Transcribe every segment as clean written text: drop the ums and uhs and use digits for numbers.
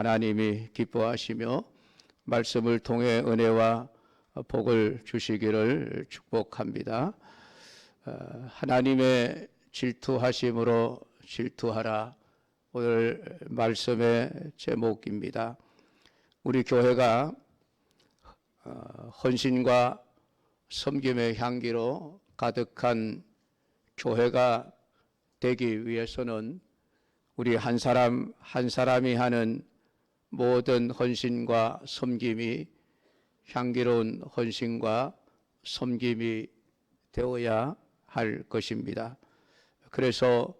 하나님이 기뻐하시며 말씀을 통해 은혜와 복을 주시기를 축복합니다. 하나님의 질투하심으로 질투하라, 오늘 말씀의 제목입니다. 우리 교회가 헌신과 섬김의 향기로 가득한 교회가 되기 위해서는 우리 한 사람 한 사람이 하는 모든 헌신과 섬김이 향기로운 헌신과 섬김이 되어야 할 것입니다. 그래서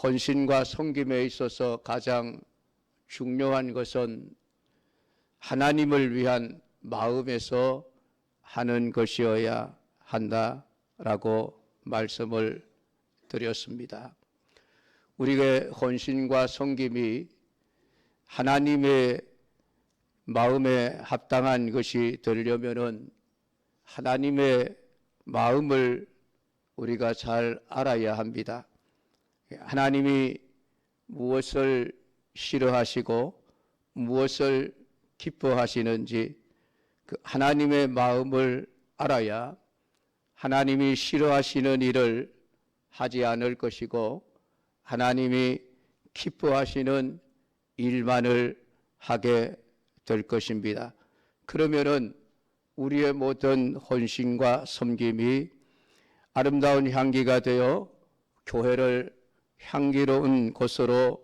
헌신과 섬김에 있어서 가장 중요한 것은 하나님을 위한 마음에서 하는 것이어야 한다라고 말씀을 드렸습니다. 우리의 헌신과 섬김이 하나님의 마음에 합당한 것이 되려면은 하나님의 마음을 우리가 잘 알아야 합니다. 하나님이 무엇을 싫어하시고 무엇을 기뻐하시는지 그 하나님의 마음을 알아야 하나님이 싫어하시는 일을 하지 않을 것이고 하나님이 기뻐하시는 일만을 하게 될 것입니다. 그러면은 우리의 모든 헌신과 섬김이 아름다운 향기가 되어 교회를 향기로운 곳으로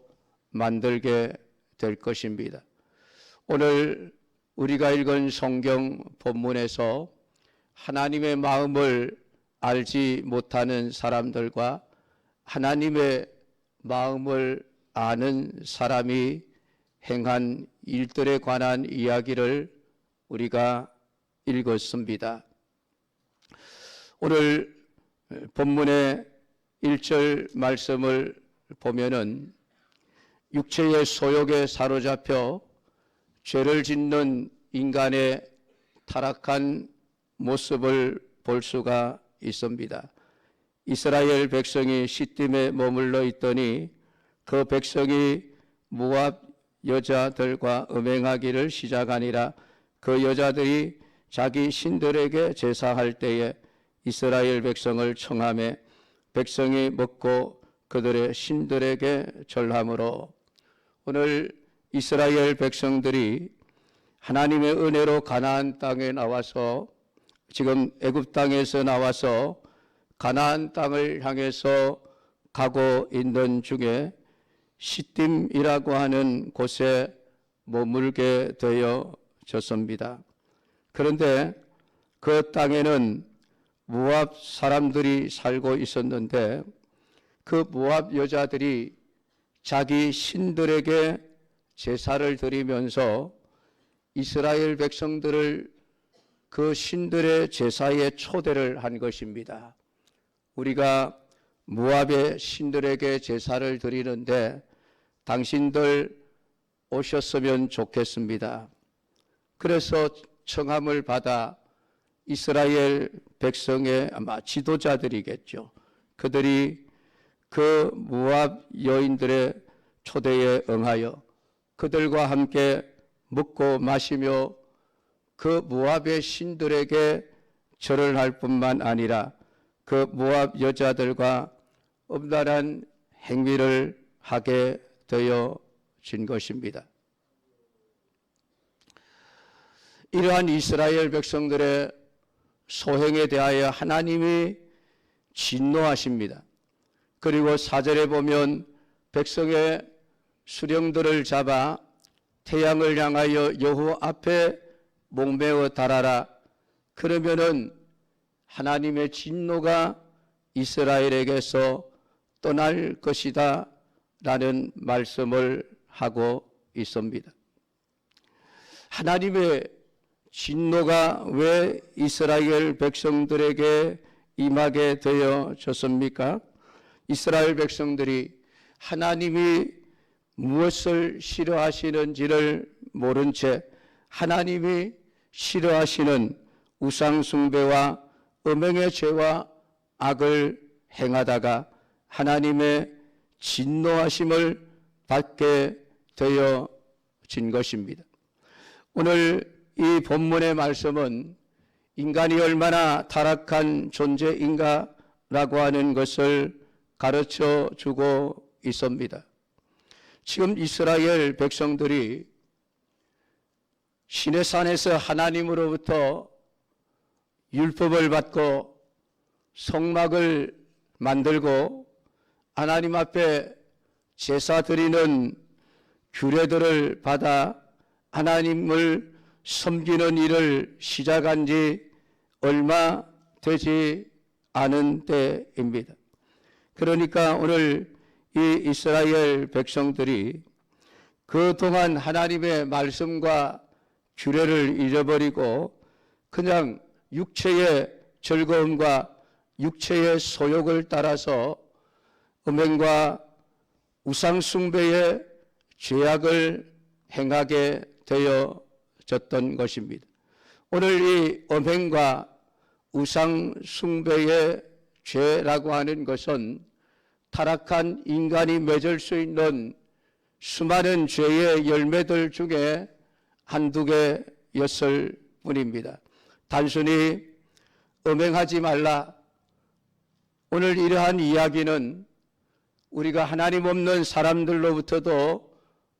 만들게 될 것입니다. 오늘 우리가 읽은 성경 본문에서 하나님의 마음을 알지 못하는 사람들과 하나님의 마음을 아는 사람이 행한 일들에 관한 이야기를 우리가 읽었습니다. 오늘 본문의 1절 말씀을 보면은 육체의 소욕에 사로잡혀 죄를 짓는 인간의 타락한 모습을 볼 수가 있습니다. 이스라엘 백성이 시딤에 머물러 있더니 그 백성이 모압 여자들과 음행하기를 시작하니라. 그 여자들이 자기 신들에게 제사할 때에 이스라엘 백성을 청하매 백성이 먹고 그들의 신들에게 절함으로. 오늘 이스라엘 백성들이 하나님의 은혜로 가나안 땅에 나와서 지금 애굽 땅에서 나와서 가나안 땅을 향해서 가고 있는 중에 시딤이라고 하는 곳에 머물게 되어졌습니다. 그런데 그 땅에는 모압 사람들이 살고 있었는데 그 모압 여자들이 자기 신들에게 제사를 드리면서 이스라엘 백성들을 그 신들의 제사에 초대를 한 것입니다. 우리가 모압의 신들에게 제사를 드리는데 당신들 오셨으면 좋겠습니다. 그래서 청함을 받아 이스라엘 백성의 아마 지도자들이겠죠. 그들이 그 모압 여인들의 초대에 응하여 그들과 함께 먹고 마시며 그 모압의 신들에게 절을 할 뿐만 아니라 그 모압 여자들과 음란한 행위를 하게 되어진 것입니다. 이러한 이스라엘 백성들의 소행에 대하여 하나님이 진노하십니다. 그리고 4절에 보면 백성의 수령들을 잡아 태양을 향하여 여호와 앞에 목매어 달아라. 그러면은 하나님의 진노가 이스라엘에게서 떠날 것이다 라는 말씀을 하고 있습니다. 하나님의 진노가 왜 이스라엘 백성들에게 임하게 되어졌습니까? 이스라엘 백성들이 하나님이 무엇을 싫어하시는지를 모른 채 하나님이 싫어하시는 우상 숭배와 음행의 죄와 악을 행하다가 하나님의 진노하심을 받게 되어 것입니다. 오늘 이 본문의 말씀은 인간이 얼마나 타락한 존재인가라고 하는 것을 가르쳐 주고 있습니다. 지금 이스라엘 백성들이 시내산에서 하나님으로부터 율법을 받고 성막을 만들고 하나님 앞에 제사 드리는 규례들을 받아 하나님을 섬기는 일을 시작한 지 얼마 되지 않은 때입니다. 그러니까 오늘 이 이스라엘 백성들이 그동안 하나님의 말씀과 규례를 잊어버리고 그냥 육체의 즐거움과 육체의 소욕을 따라서 음행과 우상숭배의 죄악을 행하게 되어졌던 것입니다. 오늘 이 음행과 우상숭배의 죄라고 하는 것은 타락한 인간이 맺을 수 있는 수많은 죄의 열매들 중에 한두 개였을 뿐입니다. 단순히 음행하지 말라. 오늘 이러한 이야기는 우리가 하나님 없는 사람들로부터도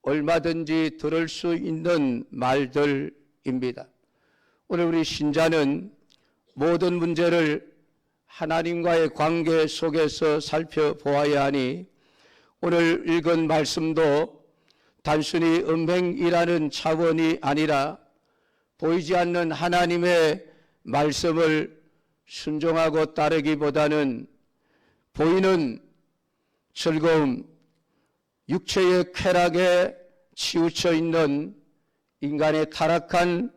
얼마든지 들을 수 있는 말들입니다. 오늘 우리 신자는 모든 문제를 하나님과의 관계 속에서 살펴보아야 하니 오늘 읽은 말씀도 단순히 음행이라는 차원이 아니라 보이지 않는 하나님의 말씀을 순종하고 따르기보다는 보이는 즐거움, 육체의 쾌락에 치우쳐 있는 인간의 타락한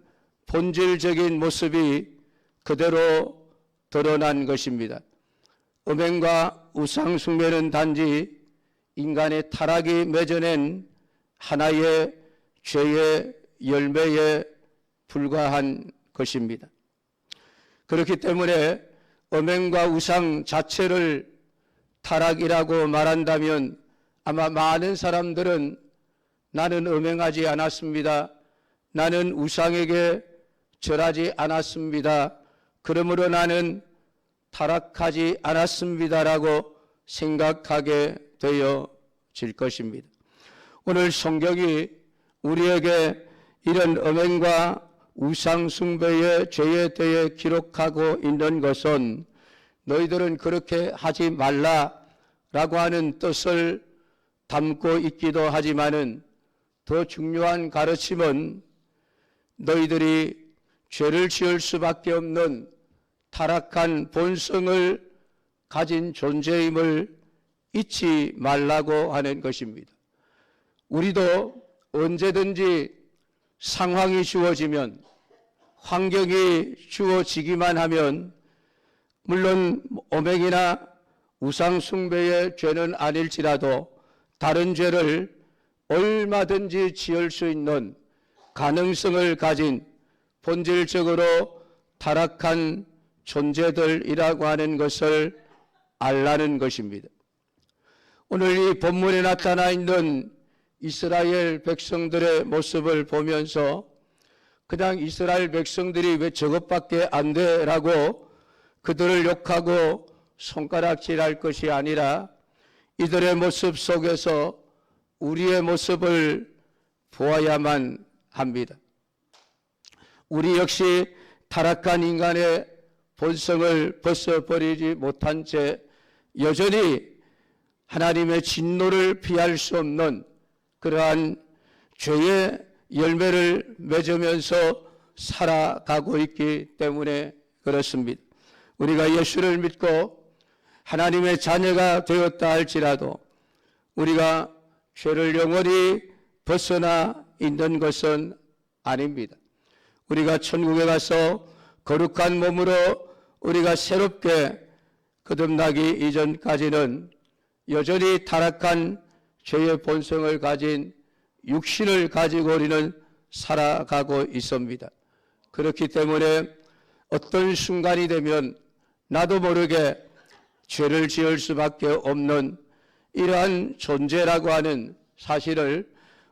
본질적인 모습이 그대로 드러난 것입니다. 음행과 우상숭배는 단지 인간의 타락이 맺어낸 하나의 죄의 열매에 불과한 것입니다. 그렇기 때문에 음행과 우상 자체를 타락이라고 말한다면 아마 많은 사람들은 나는 음행하지 않았습니다. 나는 우상에게 절하지 않았습니다. 그러므로 나는 타락하지 않았습니다라고 생각하게 되어질 것입니다. 오늘 성경이 우리에게 이런 음행과 우상숭배의 죄에 대해 기록하고 있는 것은 너희들은 그렇게 하지 말라라고 하는 뜻을 담고 있기도 하지만은 더 중요한 가르침은 너희들이 죄를 지을 수밖에 없는 타락한 본성을 가진 존재임을 잊지 말라고 하는 것입니다. 우리도 언제든지 상황이 주어지면 환경이 주어지기만 하면 물론 음행이나 우상숭배의 죄는 아닐지라도 다른 죄를 얼마든지 지을 수 있는 가능성을 가진 본질적으로 타락한 존재들이라고 하는 것을 알라는 것입니다. 오늘 이 본문에 나타나 있는 이스라엘 백성들의 모습을 보면서 그냥 이스라엘 백성들이 왜 저것밖에 안 돼라고 그들을 욕하고 손가락질할 것이 아니라 이들의 모습 속에서 우리의 모습을 보아야만 합니다. 우리 역시 타락한 인간의 본성을 벗어버리지 못한 채 여전히 하나님의 진노를 피할 수 없는 그러한 죄의 열매를 맺으면서 살아가고 있기 때문에 그렇습니다. 우리가 예수를 믿고 하나님의 자녀가 되었다 할지라도 우리가 죄를 영원히 벗어나 있는 것은 아닙니다. 우리가 천국에 가서 거룩한 몸으로 우리가 새롭게 거듭나기 이전까지는 여전히 타락한 죄의 본성을 가진 육신을 가지고 우리는 살아가고 있습니다. 그렇기 때문에 어떤 순간이 되면 나도 모르게 죄를 지을 수밖에 없는 이러한 존재라고 하는 사실을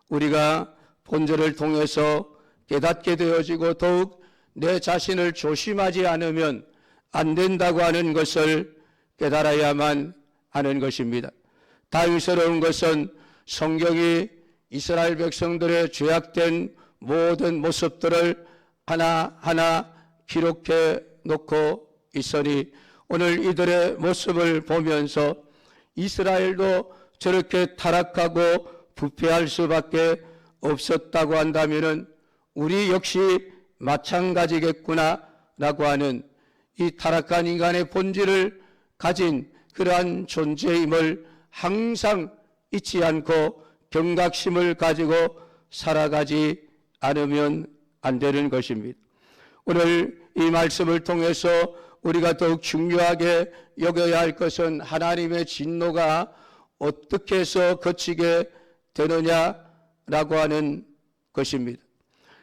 우리가 본절을 통해서 깨닫게 되어지고 더욱 내 자신을 조심하지 않으면 안 된다고 하는 것을 깨달아야만 하는 것입니다. 다행스러운 것은 성경이 이스라엘 백성들의 죄악된 모든 모습들을 하나하나 기록해 놓고 있으니 오늘 이들의 모습을 보면서 이스라엘도 저렇게 타락하고 부패할 수밖에 없었다고 한다면 우리 역시 마찬가지겠구나 라고 하는 이 타락한 인간의 본질을 가진 그러한 존재임을 항상 잊지 않고 경각심을 가지고 살아가지 않으면 안 되는 것입니다. 오늘 이 말씀을 통해서 우리가 더욱 중요하게 여겨야 할 것은 하나님의 진노가 어떻게 해서 그치게 되느냐라고 하는 것입니다.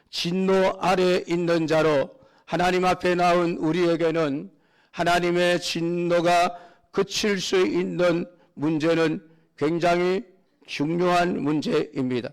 진노 아래 있는 자로 하나님 앞에 나온 우리에게는 하나님의 진노가 그칠 수 있는 문제는 굉장히 중요한 문제입니다.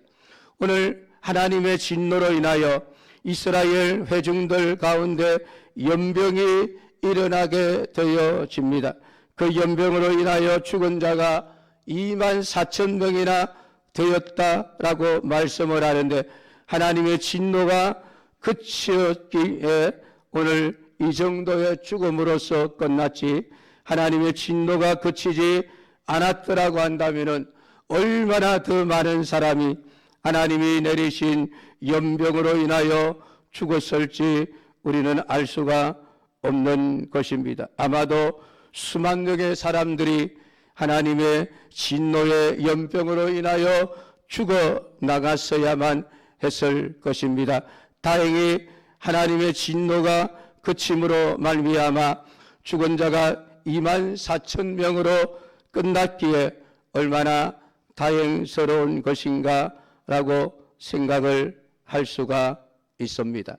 오늘 하나님의 진노로 인하여 이스라엘 회중들 가운데 연병이 일어나게 되어집니다. 그 연병으로 인하여 죽은 자가 24,000명이나 되었다라고 말씀을 하는데 하나님의 진노가 그치었기에 오늘 이 정도의 죽음으로서 끝났지 하나님의 진노가 그치지 않았더라고 한다면 얼마나 더 많은 사람이 하나님이 내리신 연병으로 인하여 죽었을지 우리는 알 수가 없는 것입니다. 아마도 수만 명의 사람들이 하나님의 진노의 연병으로 인하여 죽어 나갔어야만 했을 것입니다. 다행히 하나님의 진노가 그침으로 말미암아 죽은 자가 24,000명으로 끝났기에 얼마나 다행스러운 것인가 라고 생각을 할 수가 있습니다.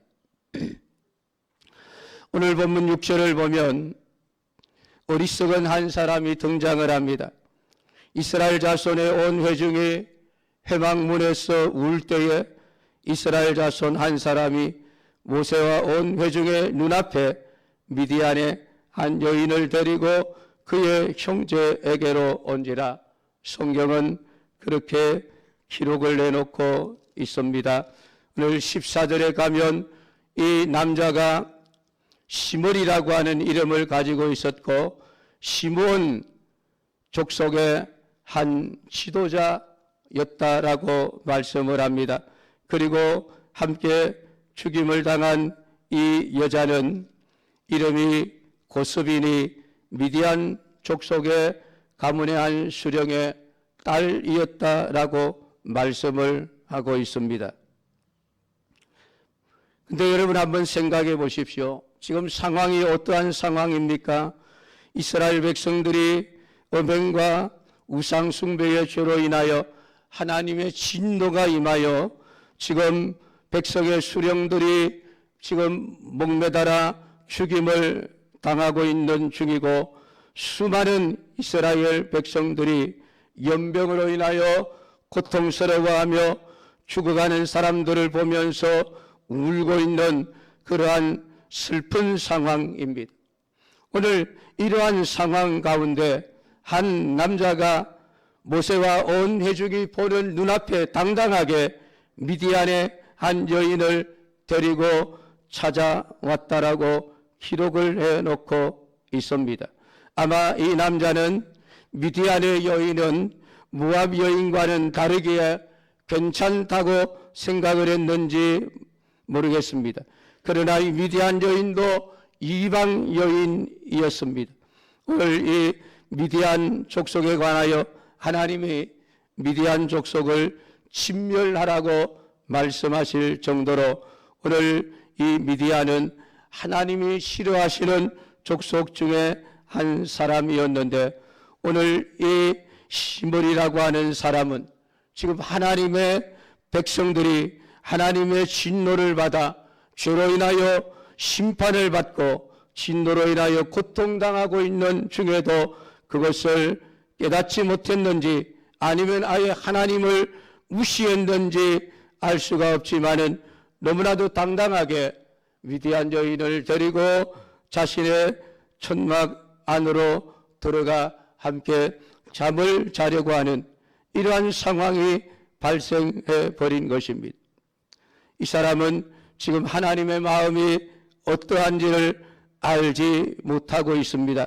오늘 본문 6절을 보면 어리석은 한 사람이 등장을 합니다. 이스라엘 자손의 온 회중이 회막문에서 울 때에 이스라엘 자손 한 사람이 모세와 온 회중의 눈앞에 미디안의 한 여인을 데리고 그의 형제에게로 온지라. 성경은 그렇게 기록을 내놓고 있습니다. 오늘 14절에 가면 이 남자가 시므리라고 하는 이름을 가지고 있었고 시므온 족속의 한 지도자였다라고 말씀을 합니다. 그리고 함께 죽임을 당한 이 여자는 이름이 고스빈이 미디안 족속의 가문의 한 수령의 딸이었다라고 말씀을 하고 있습니다. 근데 여러분 한번 생각해 보십시오. 지금 상황이 어떠한 상황입니까? 이스라엘 백성들이 음행과 우상 숭배의 죄로 인하여 하나님의 진노가 임하여 지금 백성의 수령들이 지금 목매달아 죽임을 당하고 있는 중이고 수많은 이스라엘 백성들이 연병으로 인하여 고통스러워하며 죽어가는 사람들을 보면서 울고 있는 그러한 슬픈 상황입니다. 오늘 이러한 상황 가운데 한 남자가 모세와 온 회중이 보는 눈앞에 당당하게 미디안의 한 여인을 데리고 찾아왔다라고 기록을 해놓고 있습니다. 아마 이 남자는 미디안의 여인은 모압 여인과는 다르기에 괜찮다고 생각을 했는지 모르겠습니다. 그러나 이 미디안 여인도 이방 여인이었습니다. 오늘 이 미디안 족속에 관하여 하나님이 미디안 족속을 진멸하라고 말씀하실 정도로 오늘 이 미디안은 하나님이 싫어하시는 족속 중에 한 사람이었는데 오늘 이 시므리라고 하는 사람은 지금 하나님의 백성들이 하나님의 진노를 받아 죄로 인하여 심판을 받고 진노로 인하여 고통당하고 있는 중에도 그것을 깨닫지 못했는지 아니면 아예 하나님을 무시했는지 알 수가 없지만은 너무나도 당당하게 위대한 여인을 데리고 자신의 천막 안으로 들어가 함께 잠을 자려고 하는 이러한 상황이 발생해 버린 것입니다. 이 사람은 지금 하나님의 마음이 어떠한지를 알지 못하고 있습니다.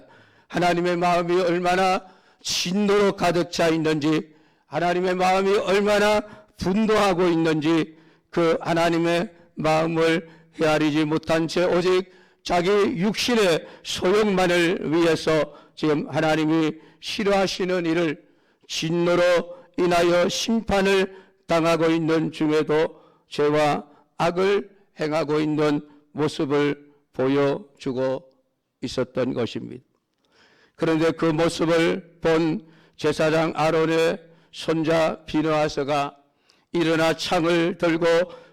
하나님의 마음이 얼마나 진노로 가득 차 있는지, 하나님의 마음이 얼마나 분노하고 있는지 그 하나님의 마음을 헤아리지 못한 채 오직 자기 육신의 소욕만을 위해서 지금 하나님이 싫어하시는 일을 진노로 인하여 심판을 당하고 있는 중에도 죄와 악을 행하고 있는 모습을 보여주고 있었던 것입니다. 그런데 그 모습을 본 제사장 아론의 손자 비느하스가 일어나 창을 들고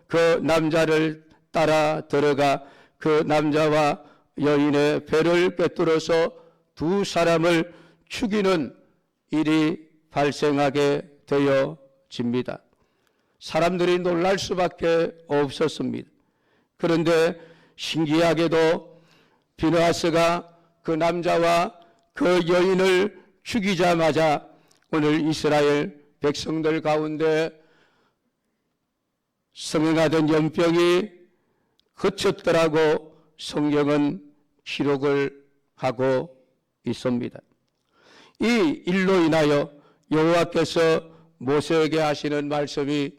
그 남자를 따라 들어가 그 남자와 여인의 배를 꿰뚫어서 두 사람을 죽이는 일이 발생하게 되어집니다. 사람들이 놀랄 수밖에 없었습니다. 그런데 신기하게도 비느하스가 그 남자와 그 여인을 죽이자마자 오늘 이스라엘 백성들 가운데 성행하던 연병이 그쳤더라고 성경은 기록을 하고 있습니다. 이 일로 인하여 여호와께서 모세에게 하시는 말씀이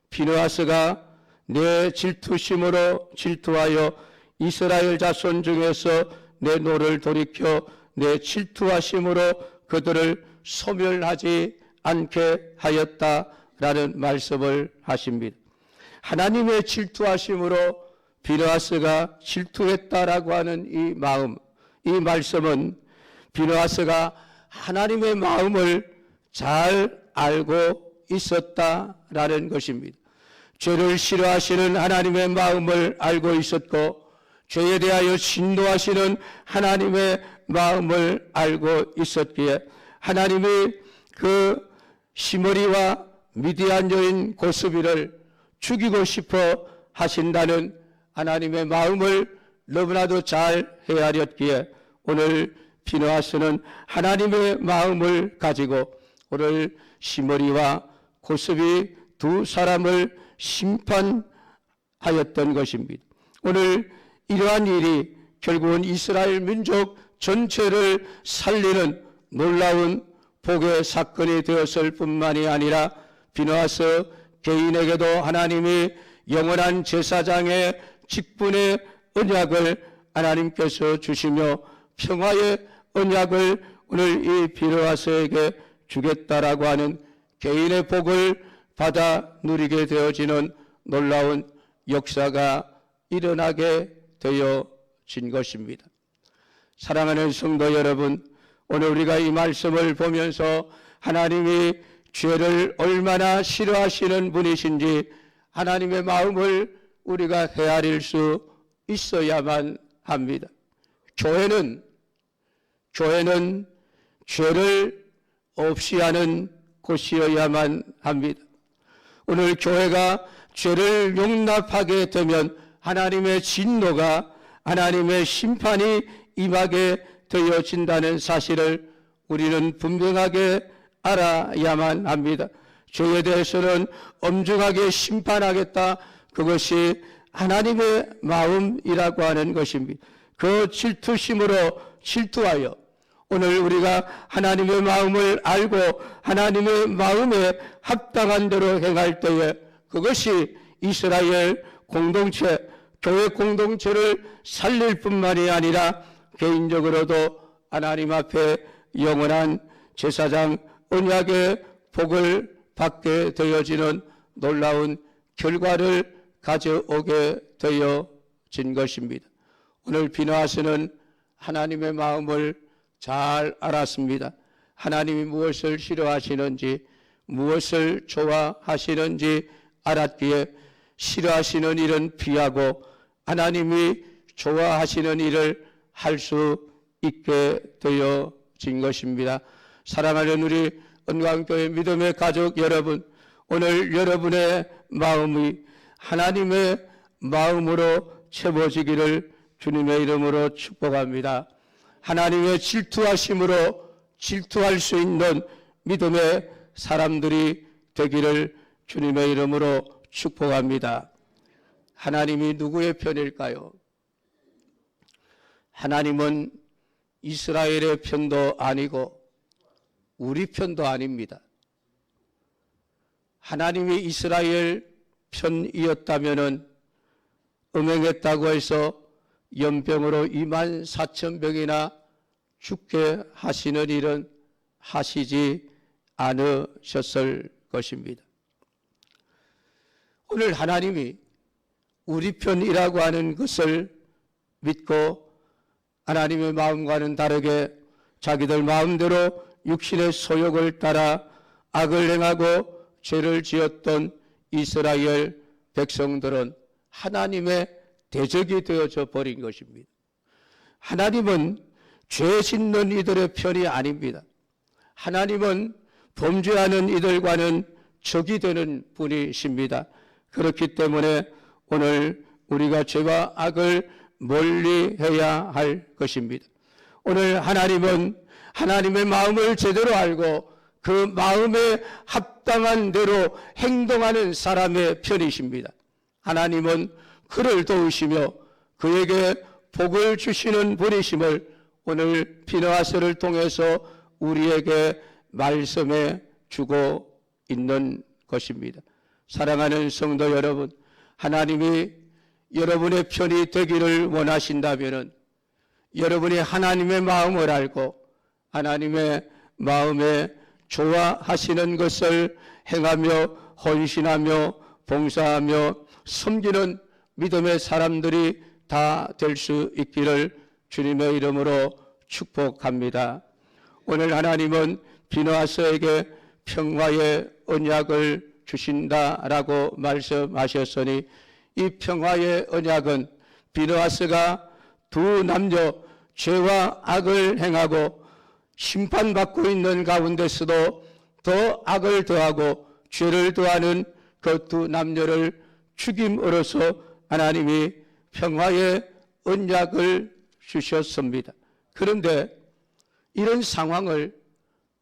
비느하스가 내 질투심으로 질투하여 이스라엘 자손 중에서 내 노를 돌이켜 내 질투하심으로 그들을 소멸하지 않게 하였다라는 말씀을 하십니다. 하나님의 질투하심으로 비느하스가 질투했다라고 하는 이 마음, 이 말씀은 비느하스가 하나님의 마음을 잘 알고 있었다라는 것입니다. 죄를 싫어하시는 하나님의 마음을 알고 있었고 죄에 대하여 진노하시는 하나님의 마음을 알고 있었기에 하나님이 그 시므리와 미디안 여인 고스비를 죽이고 싶어 하신다는 하나님의 마음을 너무나도 잘 헤아렸기에 오늘 비느하스는 하나님의 마음을 가지고 오늘 시므리와 고스비 두 사람을 심판하였던 것입니다. 오늘 이러한 일이 결국은 이스라엘 민족 전체를 살리는 놀라운 복의 사건이 되었을 뿐만이 아니라 비느하스 개인에게도 하나님이 영원한 제사장의 직분의 언약을 하나님께서 주시며 평화의 언약을 오늘 이 비느하스에게 주겠다라고 하는 개인의 복을 받아 누리게 되어지는 놀라운 역사가 일어나게 되어진 것입니다. 사랑하는 성도 여러분, 오늘 우리가 이 말씀을 보면서 하나님이 죄를 얼마나 싫어하시는 분이신지 하나님의 마음을 우리가 헤아릴 수 있어야만 합니다. 교회는 죄를 없이 하는 곳이어야만 합니다. 오늘 교회가 죄를 용납하게 되면 하나님의 진노가, 하나님의 심판이 임하게 되어진다는 사실을 우리는 분명하게 알아야만 합니다. 죄에 대해서는 엄중하게 심판하겠다. 그것이 하나님의 마음이라고 하는 것입니다. 그 질투심으로 질투하여 오늘 우리가 하나님의 마음을 알고 하나님의 마음에 합당한 대로 행할 때에 그것이 이스라엘 공동체, 교회 공동체를 살릴 뿐만이 아니라 개인적으로도 하나님 앞에 영원한 제사장 언약의 복을 받게 되어지는 놀라운 결과를 가져오게 되어진 것입니다. 오늘 비느하스는 하나님의 마음을 잘 알았습니다. 하나님이 무엇을 싫어하시는지, 무엇을 좋아하시는지 알았기에 싫어하시는 일은 피하고 하나님이 좋아하시는 일을 할 수 있게 되어진 것입니다. 사랑하는 우리 은광교회 믿음의 가족 여러분, 오늘 여러분의 마음이 하나님의 마음으로 채워지기를 주님의 이름으로 축복합니다. 하나님의 질투하심으로 질투할 수 있는 믿음의 사람들이 되기를 주님의 이름으로 축복합니다. 하나님이 누구의 편일까요? 하나님은 이스라엘의 편도 아니고 우리 편도 아닙니다. 하나님이 이스라엘 편이었다면 음행했다고 해서 연병으로 24,000명이나 죽게 하시는 일은 하시지 않으셨을 것입니다. 오늘 하나님이 우리 편이라고 하는 것을 믿고 하나님의 마음과는 다르게 자기들 마음대로 육신의 소욕을 따라 악을 행하고 죄를 지었던 이스라엘 백성들은 하나님의 대적이 되어져 버린 것입니다. 하나님은 죄 짓는 이들의 편이 아닙니다. 하나님은 범죄하는 이들과는 적이 되는 분이십니다. 그렇기 때문에 오늘 우리가 죄와 악을 멀리해야 할 것입니다. 오늘 하나님은 하나님의 마음을 제대로 알고 그 마음에 합당한 대로 행동하는 사람의 편이십니다. 하나님은 그를 도우시며 그에게 복을 주시는 분이심을 오늘 비느하스를 통해서 우리에게 말씀해 주고 있는 것입니다. 사랑하는 성도 여러분, 하나님이 여러분의 편이 되기를 원하신다면 여러분이 하나님의 마음을 알고 하나님의 마음에 좋아하시는 것을 행하며 헌신하며 봉사하며 섬기는 믿음의 사람들이 다 될 수 있기를 주님의 이름으로 축복합니다. 오늘 하나님은 비느하스에게 평화의 언약을 주신다라고 말씀하셨으니 이 평화의 언약은 비느하스가 두 남녀 죄와 악을 행하고 심판받고 있는 가운데서도 더 악을 더하고 죄를 더하는 그 두 남녀를 죽임으로써 하나님이 평화의 언약을 주셨습니다. 그런데 이런 상황을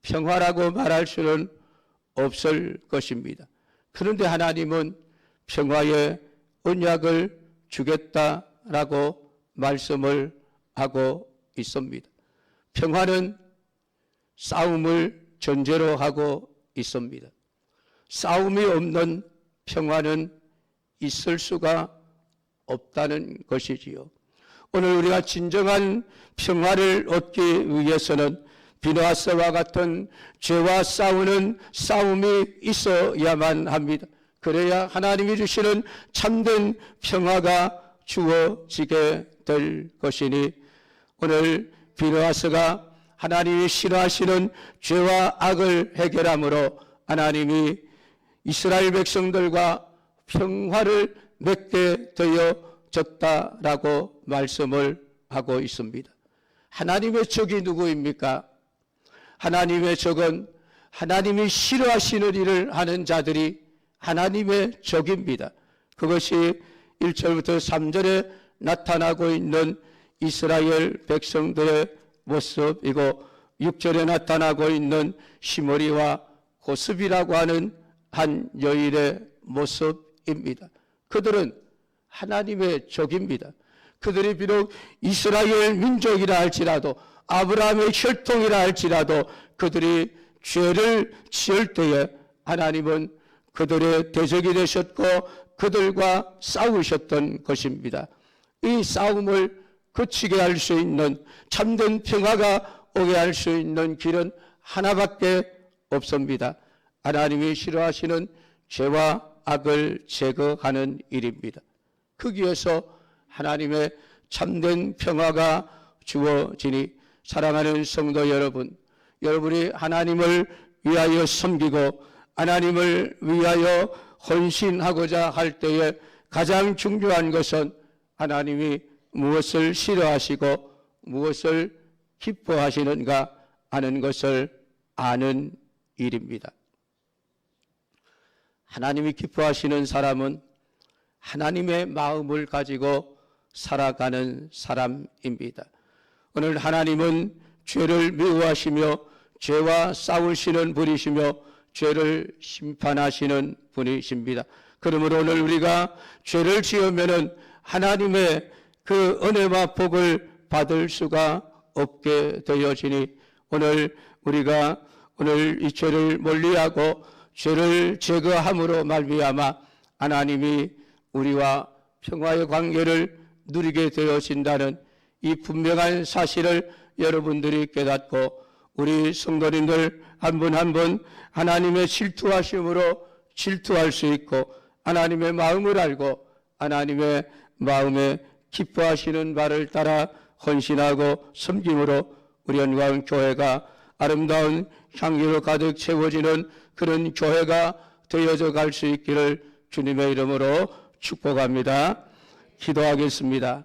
평화라고 말할 수는 없을 것입니다. 그런데 하나님은 평화의 언약을 주겠다라고 말씀을 하고 있습니다. 평화는 싸움을 전제로 하고 있습니다. 싸움이 없는 평화는 있을 수가 없다는 것이지요. 오늘 우리가 진정한 평화를 얻기 위해서는 비느하스와 같은 죄와 싸우는 싸움이 있어야만 합니다. 그래야 하나님이 주시는 참된 평화가 주어지게 될 것이니 오늘 비느하스가 하나님이 싫어하시는 죄와 악을 해결함으로 하나님이 이스라엘 백성들과 평화를 맺게 되어졌다라고 말씀을 하고 있습니다. 하나님의 적이 누구입니까? 하나님의 적은 하나님이 싫어하시는 일을 하는 자들이 하나님의 적입니다. 그것이 1절부터 3절에 나타나고 있는 이스라엘 백성들의 모습이고 6절에 나타나고 있는 시므리와 고습이라고 하는 한 여인의 모습입니다. 그들은 하나님의 적입니다. 그들이 비록 이스라엘 민족이라 할지라도 아브라함의 혈통이라 할지라도 그들이 죄를 지을 때에 하나님은 그들의 대적이 되셨고 그들과 싸우셨던 것입니다. 이 싸움을 그치게 할 수 있는 참된 평화가 오게 할 수 있는 길은 하나밖에 없습니다. 하나님이 싫어하시는 죄와 악을 제거하는 일입니다. 거기에서 하나님의 참된 평화가 주어지니 사랑하는 성도 여러분, 여러분이 하나님을 위하여 섬기고 하나님을 위하여 헌신하고자 할 때에 가장 중요한 것은 하나님이 무엇을 싫어하시고 무엇을 기뻐하시는가 하는 것을 아는 일입니다. 하나님이 기뻐하시는 사람은 하나님의 마음을 가지고 살아가는 사람입니다. 오늘 하나님은 죄를 미워하시며 죄와 싸우시는 분이시며 죄를 심판하시는 분이십니다. 그러므로 오늘 우리가 죄를 지으면은 하나님의 그 은혜와 복을 받을 수가 없게 되어지니 오늘 우리가 오늘 이 죄를 멀리하고 죄를 제거함으로 말미암아 하나님이 우리와 평화의 관계를 누리게 되어진다는 이 분명한 사실을 여러분들이 깨닫고 우리 성도님들 한 분 한 분 하나님의 질투하심으로 질투할 수 있고 하나님의 마음을 알고 하나님의 마음에 기뻐하시는 바를 따라 헌신하고 섬김으로 우리 영광 교회가 아름다운 향기로 가득 채워지는 그런 교회가 되어져 갈 수 있기를 주님의 이름으로 축복합니다. 기도하겠습니다.